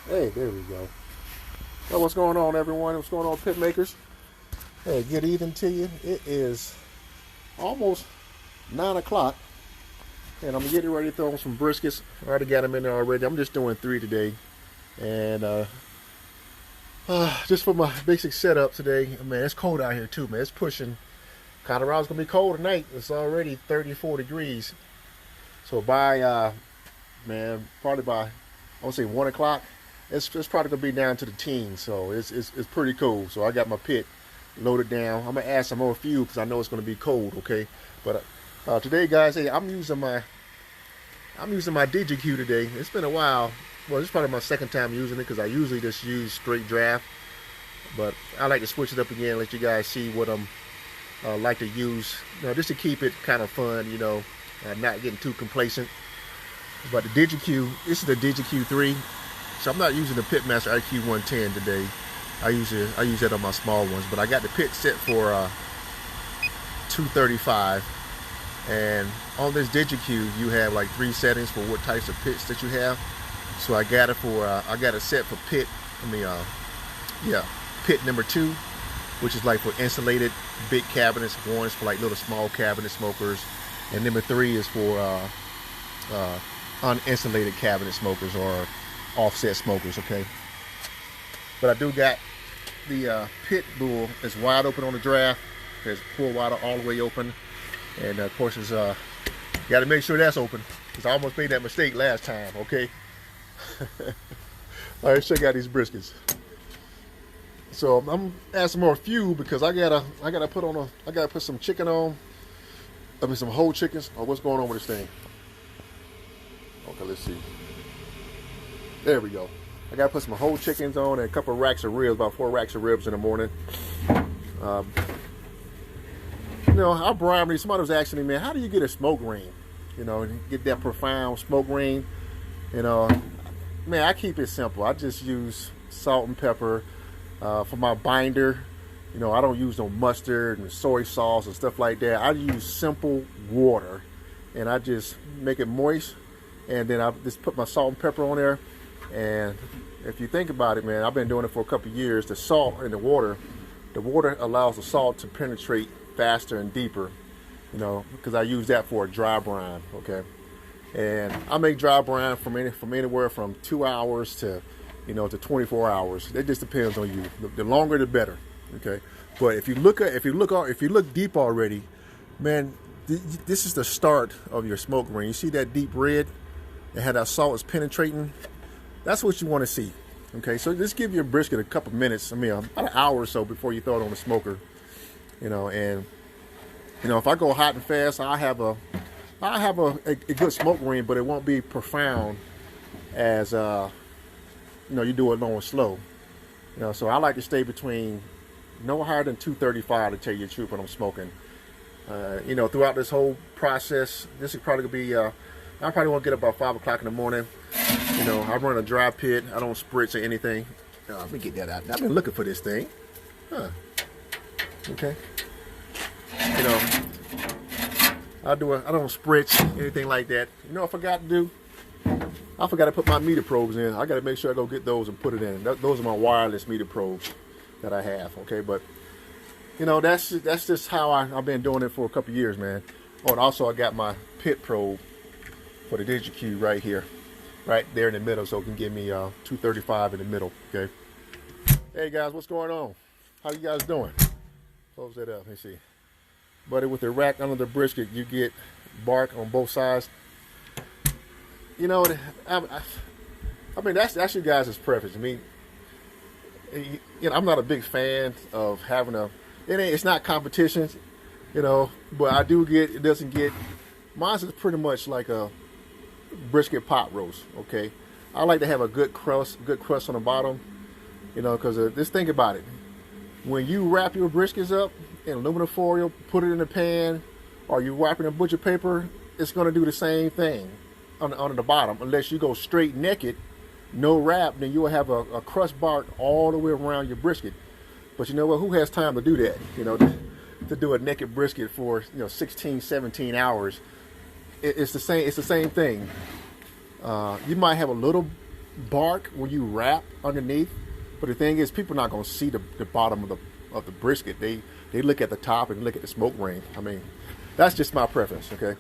Hey, there we go. Well, what's going on, everyone? What's going on, pit makers? Hey, good evening to you. It is almost 9 o'clock, and I'm getting ready to throw on some briskets. I already got them in there already. I'm just doing 3 today, and just for my basic setup today. Man, it's cold out here too, man. It's pushing. Colorado's gonna be cold tonight. It's already 34 degrees. So by man, probably by I want to say 1 o'clock. It's probably gonna be down to the teens, so it's pretty cool. So I got my pit loaded down. I'm gonna add some more fuel because I know it's gonna be cold. Okay, but today, guys, hey, I'm using my DigiQ today. It's been a while. Well, this is probably my second time using it because I usually just use straight draft, but I like to switch it up again, let you guys see what I'm like to use, just to keep it kind of fun, not getting too complacent. But the DigiQ, this is the DigiQ 3. So I'm not using the Pitmaster IQ 110 today. I use that on my small ones, but I got the pit set for 235. And on this DigiQ, you have like 3 settings for what types of pits that you have. So I got it set for pit. Pit number 2, which is like for insulated big cabinets. 1 is for like little small cabinet smokers, and number 3 is for uninsulated cabinet smokers or offset smokers. Okay, but I do got the pit bull is wide open on the draft. There's pour water all the way open, and of course it's got to make sure that's open because I almost made that mistake last time. Okay. All right, check out these briskets. So I'm adding some more fuel because I gotta put some chicken on. Some whole chickens. Oh, what's going on with this thing? Okay, let's see. There we go. I gotta put some whole chickens on and a couple of racks of ribs, about 4 racks of ribs in the morning. I bribed me. Somebody was asking me, man, how do you get a smoke ring? Get that profound smoke ring. Man, I keep it simple. I just use salt and pepper for my binder. I don't use no mustard and soy sauce and stuff like that. I use simple water, and I just make it moist, and then I just put my salt and pepper on there. And if you think about it, man, I've been doing it for a couple of years. The salt in the water allows the salt to penetrate faster and deeper, because I use that for a dry brine. Okay. And I make dry brine from anywhere from 2 hours to 24 hours. It just depends on you. The longer, the better. Okay, but if you look deep already, man, this is the start of your smoke ring. You see that deep red and how that salt is penetrating? That's what you want to see. Okay, so just give your brisket a couple minutes. About an hour or so before you throw it on the smoker. And if I go hot and fast, I have a good smoke ring, but it won't be profound as you do it low and slow. So I like to stay between no higher than 235 to tell you the truth when I'm smoking. Throughout this whole process, this is probably gonna be. I probably won't get up about 5 o'clock in the morning. I run a dry pit. I don't spritz or anything. Let me get that out. I've been looking for this thing. Huh. Okay. I don't spritz anything like that. I forgot to do? I forgot to put my meter probes in. I got to make sure I go get those and put it in. Those are my wireless meter probes that I have. Okay, but that's just how I've been doing it for a couple years, man. Oh, and also I got my pit probe for the DigiQ right here, right there in the middle, so it can give me 235 in the middle. Okay. Hey guys, what's going on? How you guys doing? Close that up. Let me see. But with the rack under the brisket, you get bark on both sides. That's you guys' preference. I'm not a big fan of having it's not competition, but I do it doesn't get, mine's is pretty much like a brisket pot roast. Okay. I like to have a good crust on the bottom, because just think about it. When you wrap your briskets up in aluminum foil, put it in the pan, or you wrap it in butcher paper, it's going to do the same thing on the bottom. Unless you go straight naked, no wrap, then you will have a crust bark all the way around your brisket. But you know what? Who has time to do that? To do a naked brisket for 16, 17 hours. It's the same thing. You might have a little bark when you wrap underneath. But the thing is, people are not going to see the bottom of the brisket. They look at the top and look at the smoke ring. I mean, that's just my preference, okay?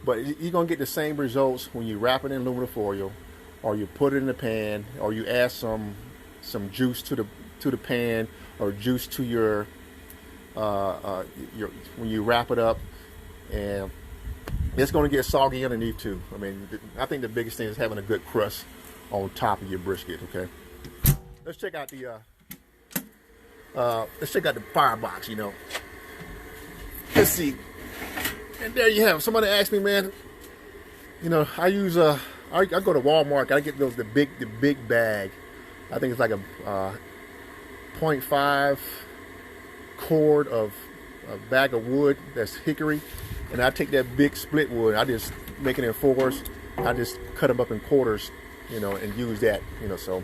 But you're going to get the same results when you wrap it in aluminum foil, or you put it in the pan, or you add some juice to the pan, or juice to your when you wrap it up, and it's going to get soggy underneath too. I mean, I think the biggest thing is having a good crust on top of your brisket. Okay, let's check out the firebox. You know, let's see. And there you have it. Somebody asked me, man. You know, I use I go to Walmart. I get the big bag. I think it's like a 0.5 cord of a bag of wood that's hickory, and I take that big split wood. I just make it in fours. I just cut them up in quarters, you know, and use that, you know. So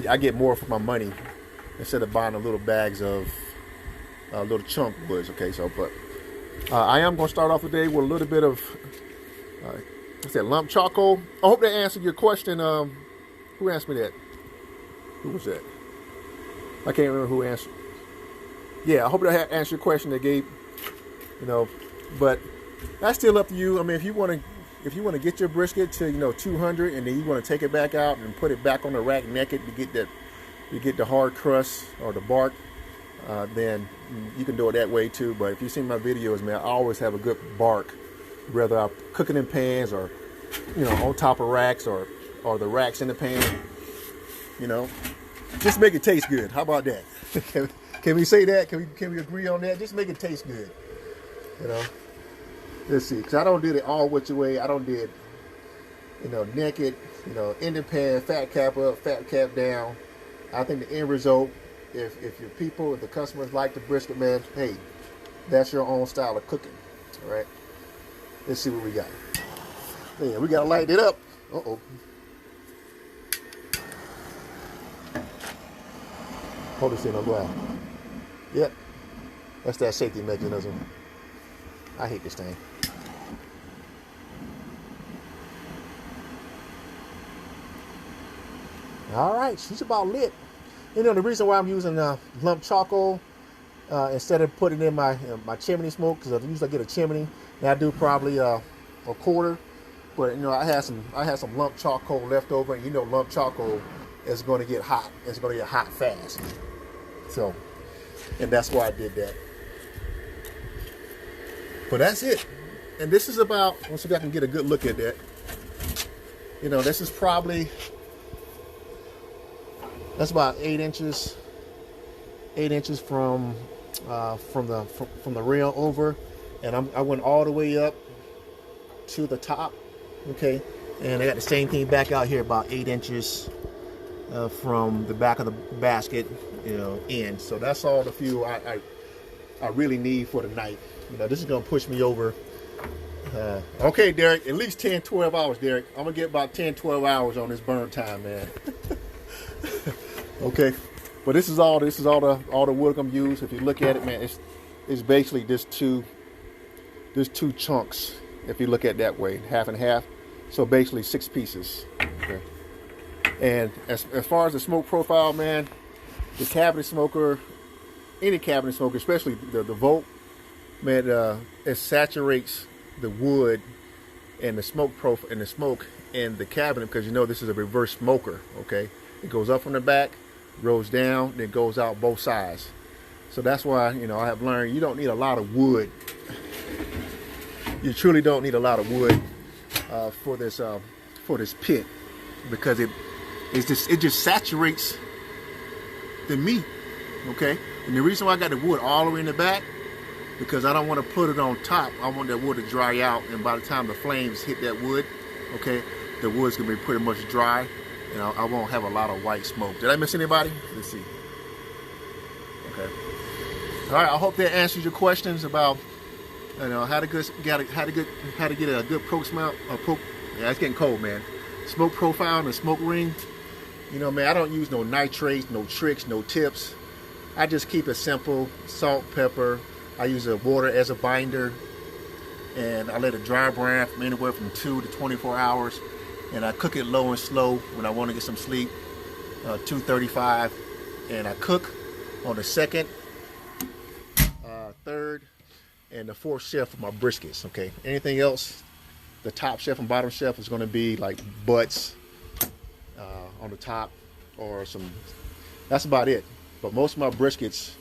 I get more for my money instead of buying the little bags of little chunk woods. Okay, so but I am going to start off today with a little bit of what's that, lump charcoal. I hope that answered your question. Who asked me that? Who was that? I can't remember who answered. Yeah, I hope that answered your question, that Gabe. You know, but that's still up to you. I mean, if you want to get your brisket to 200, and then you want to take it back out and put it back on the rack naked to get the hard crust or the bark, then you can do it that way too. But if you see my videos, man, I always have a good bark, whether I'm cooking in pans or on top of racks or the racks in the pan. You know, just make it taste good. How about that? Can we say that? Can we agree on that? Just make it taste good. You know, let's see. Because I don't do it all which way. I don't do it, naked. In the pan, fat cap up, fat cap down. I think the end result, if the customers like the brisket, man, hey, that's your own style of cooking. All right. Let's see what we got. Yeah, we gotta light it up. Uh-oh. Hold this in on ground. Yep. That's that safety mechanism. I hate this thing. All right, she's about lit. The reason why I'm using lump charcoal instead of putting it in my chimney smoke, because I usually get a chimney, and I do probably a quarter. But I had some lump charcoal left over, and lump charcoal is going to get hot. It's going to get hot fast. So, and that's why I did that. But that's it. And this is about, let's see if I can get a good look at that. This is probably, that's about 8 inches. 8 inches from the rim over, and I went all the way up to the top. Okay, and I got the same thing back out here, about 8 inches from the back of the basket, in. So that's all the fuel I really need for the night. This is gonna push me over. Okay, Derek, at least 10-12 hours, Derek. I'm gonna get about 10-12 hours on this burn time, man. Okay, but this is all the wood I'm using. If you look at it, man, it's basically just two chunks. If you look at it that way, half and half. So basically 6 pieces. Okay. And as far as the smoke profile, man, the cabinet smoker, any cabinet smoker, especially the Vault, man, it saturates the wood and the smoke profile and the smoke in the cabinet, because this is a reverse smoker. Okay, it goes up from the back, rolls down, then goes out both sides. So that's why I have learned you don't need a lot of wood. You truly don't need a lot of wood for this pit, because it just saturates the meat. Okay, and the reason why I got the wood all the way in the back, because I don't want to put it on top. I want that wood to dry out, and by the time the flames hit that wood, okay, the wood's gonna be pretty much dry, and I won't have a lot of white smoke. Did I miss anybody? Let's see. Okay. All right. I hope that answers your questions about how to get a good yeah, it's getting cold, man. Smoke profile and the smoke ring. Man, I don't use no nitrates, no tricks, no tips. I just keep it simple. Salt, pepper. I use water as a binder, and I let it dry brown from anywhere from 2 to 24 hours. and I cook it low and slow when I want to get some sleep. 235, and I cook on the second, third, and the fourth shelf for my briskets. Okay, anything else, the top shelf and bottom shelf is going to be like butts on the top, or some. That's about it. But most of my briskets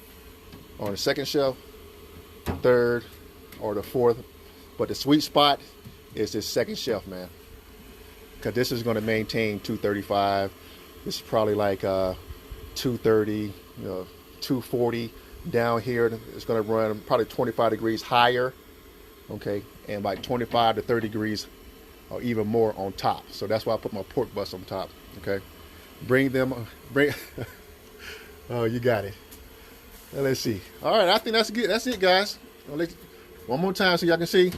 on the second shelf, third, or the fourth. But the sweet spot is this second shelf, man, because this is going to maintain 235. This is probably like 230, 240 down here. It's going to run probably 25 degrees higher, okay, and like 25 to 30 degrees or even more on top. So that's why I put my pork butts on top, okay. Bring. Oh, you got it. Now, let's see. All right, I think that's good. That's it, guys. One more time so y'all can see.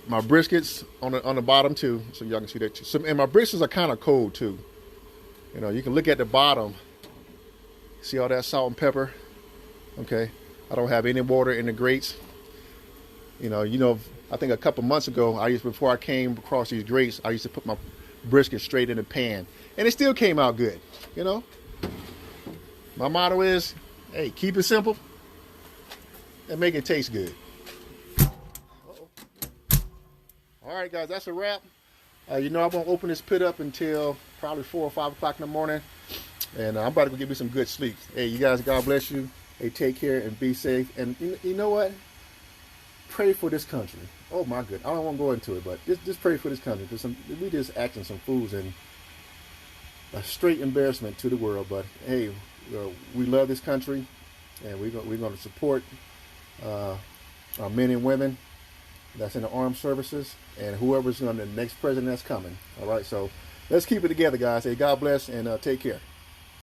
My briskets on the bottom too, so y'all can see that too. So, and my briskets are kind of cold too. You can look at the bottom. See all that salt and pepper? Okay. I don't have any water in the grates. I think a couple months ago, before I came across these grates, I used to put my brisket straight in the pan, and it still came out good. My motto is, hey, keep it simple and make it taste good. All right, guys, that's a wrap. I won't open this pit up until probably 4 or 5 o'clock in the morning, and I'm about to go give me some good sleep. Hey, you guys, God bless you. Hey, take care and be safe. And you know what? Pray for this country. Oh my goodness, I don't want to go into it, but just pray for this country, because we just acting some fools and a straight embarrassment to the world. But hey, we love this country, and we're going to support our men and women that's in the armed services, and whoever's going to the next president that's coming. All right, so let's keep it together, guys. Hey, God bless, and take care.